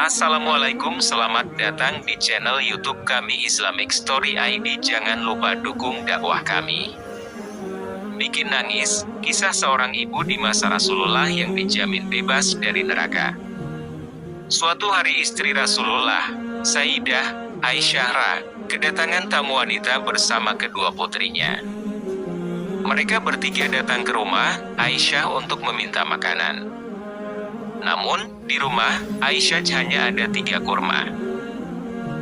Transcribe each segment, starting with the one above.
Assalamualaikum, selamat datang di channel YouTube kami Islamic Story ID. Jangan lupa dukung dakwah kami. Bikin nangis, kisah seorang ibu di masa Rasulullah yang dijamin bebas dari neraka. Suatu hari istri Rasulullah, Sayyidah Aisyah, kedatangan tamu wanita bersama kedua putrinya. Mereka bertiga datang ke rumah Aisyah untuk meminta makanan. Namun, di rumah Aisyah hanya ada 3 kurma.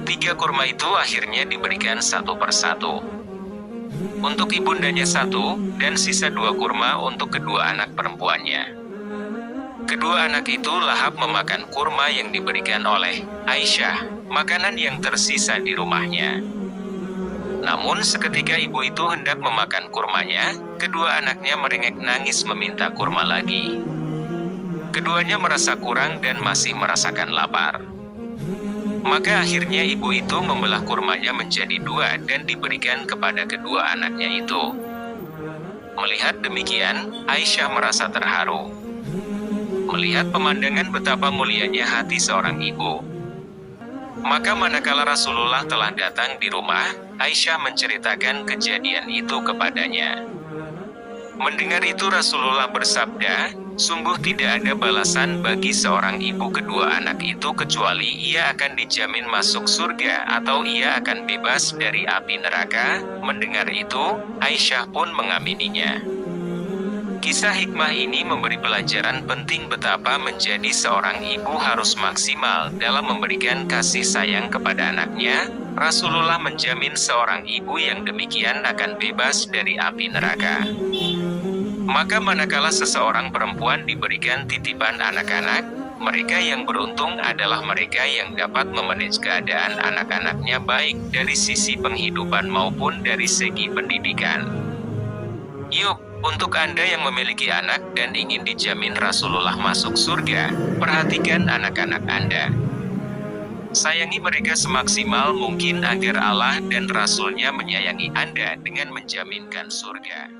3 kurma itu akhirnya diberikan satu persatu. Untuk ibundanya 1, dan sisa 2 kurma untuk kedua anak perempuannya. Kedua anak itu lahap memakan kurma yang diberikan oleh Aisyah, makanan yang tersisa di rumahnya. Namun seketika ibu itu hendak memakan kurmanya, kedua anaknya merengek nangis meminta kurma lagi. Keduanya merasa kurang dan masih merasakan lapar. Maka akhirnya ibu itu membelah kurmanya menjadi 2 dan diberikan kepada kedua anaknya itu. Melihat demikian, Aisyah merasa terharu. Melihat pemandangan betapa mulianya hati seorang ibu. Maka manakala Rasulullah telah datang di rumah, Aisyah menceritakan kejadian itu kepadanya. Mendengar itu Rasulullah bersabda, "Sungguh tidak ada balasan bagi seorang ibu kedua anak itu kecuali ia akan dijamin masuk surga atau ia akan bebas dari api neraka." Mendengar itu, Aisyah pun mengamininya. Kisah hikmah ini memberi pelajaran penting betapa menjadi seorang ibu harus maksimal dalam memberikan kasih sayang kepada anaknya. Rasulullah menjamin seorang ibu yang demikian akan bebas dari api neraka. Maka manakala seseorang perempuan diberikan titipan anak-anak, mereka yang beruntung adalah mereka yang dapat memanage keadaan anak-anaknya baik dari sisi penghidupan maupun dari segi pendidikan. Yuk, untuk Anda yang memiliki anak dan ingin dijamin Rasulullah masuk surga, perhatikan anak-anak Anda. Sayangi mereka semaksimal mungkin agar Allah dan Rasul-Nya menyayangi Anda dengan menjaminkan surga.